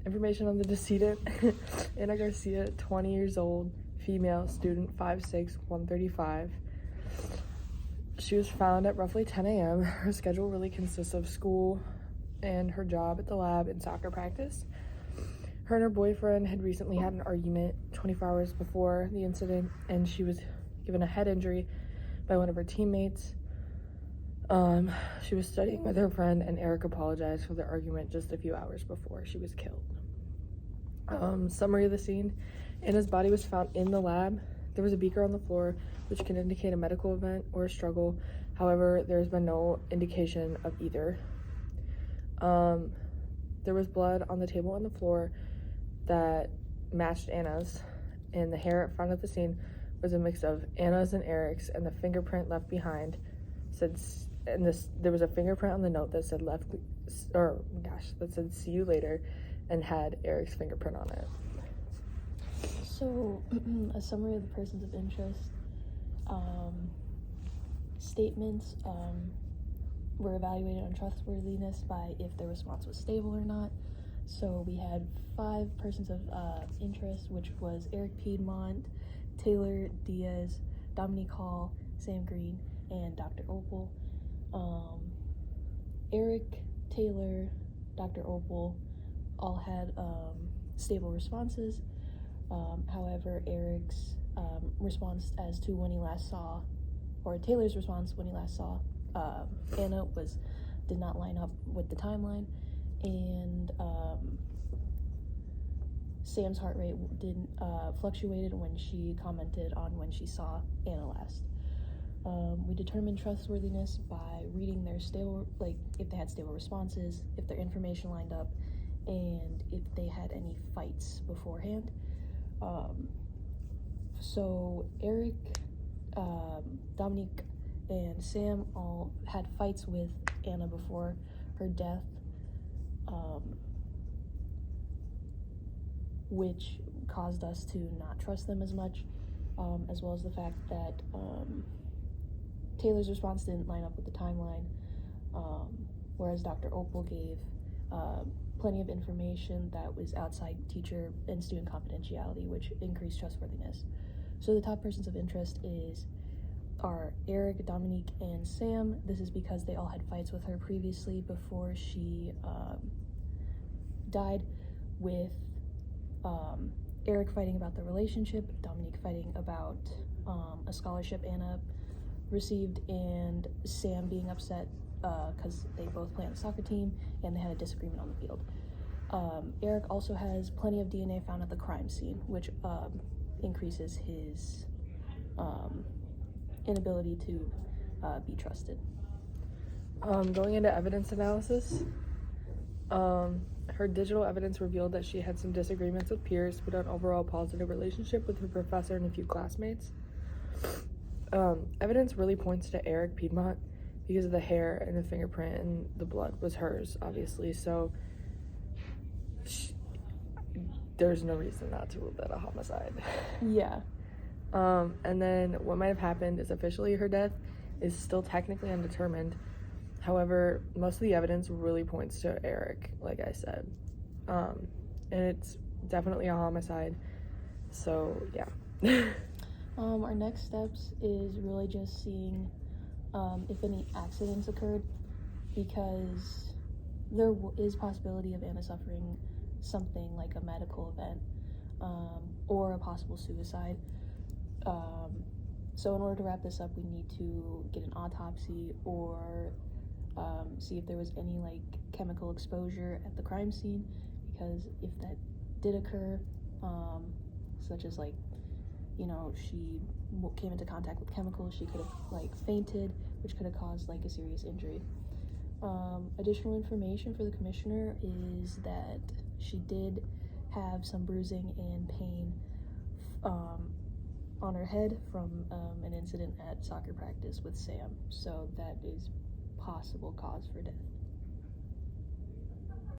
Information on the decedent. Anna Garcia, 20 years old, female, student, 5'6", 135. She was found at roughly 10 a.m. Her schedule really consists of school and her job at the lab and soccer practice. Her and her boyfriend had recently had an argument 24 hours before the incident, and she was given a head injury by one of her teammates. She was studying with her friend, and Eric apologized for the argument just a few hours before she was killed. Summary of the scene. Anna's body was found in the lab. There was a beaker on the floor, which can indicate a medical event or a struggle. However, there's been no indication of either. There was blood on the table and the floor that matched Anna's, and the hair at front of the scene was a mix of Anna's and Eric's, and the fingerprint left behind said, there was a fingerprint on the note that said that said "see you later," and had Eric's fingerprint on it. So, a summary of the persons of interest. Statements were evaluated on trustworthiness by if their response was stable or not. So we had 5 persons of interest, which was Eric Piedmont, Taylor Diaz, Dominique Hall, Sam Green, and Dr. Opal. Eric, Taylor, Dr. Opal all had stable responses. However, Eric's response as to when he last saw, or Taylor's response when he last saw Anna did not line up with the timeline, and Sam's heart rate fluctuated when she commented on when she saw Anna last. We determined trustworthiness by reading their if they had stable responses, if their information lined up, and if they had any fights beforehand. So Eric, Dominique, and Sam all had fights with Anna before her death, which caused us to not trust them as much, as well as the fact that Taylor's response didn't line up with the timeline, whereas Dr. Opal gave plenty of information that was outside teacher and student confidentiality, which increased trustworthiness. So the top persons of interest are Eric, Dominique, and Sam. This is because they all had fights with her previously before she died, with Eric fighting about the relationship, Dominique fighting about a scholarship Anna received, and Sam being upset because they both play on the soccer team and they had a disagreement on the field. Eric also has plenty of DNA found at the crime scene, which increases his inability to be trusted. Going into evidence analysis, her digital evidence revealed that she had some disagreements with peers, but an overall positive relationship with her professor and a few classmates. Evidence really points to Eric Piedmont because of the hair and the fingerprint, and the blood was hers, obviously, so there's no reason not to rule that a homicide. Yeah. And then what might have happened is officially her death is still technically undetermined. However, most of the evidence really points to Eric, like I said. And it's definitely a homicide. So, yeah. Our next steps is really just seeing if any accidents occurred, because there is possibility of Anna suffering something like a medical event or a possible suicide. So in order to wrap this up, we need to get an autopsy or see if there was any chemical exposure at the crime scene, because if that did occur, such as she came into contact with chemicals, she could have fainted, which could have caused a serious injury. Additional information for the commissioner is that she did have some bruising and pain on her head from an incident at soccer practice with Sam, so that is possible cause for death.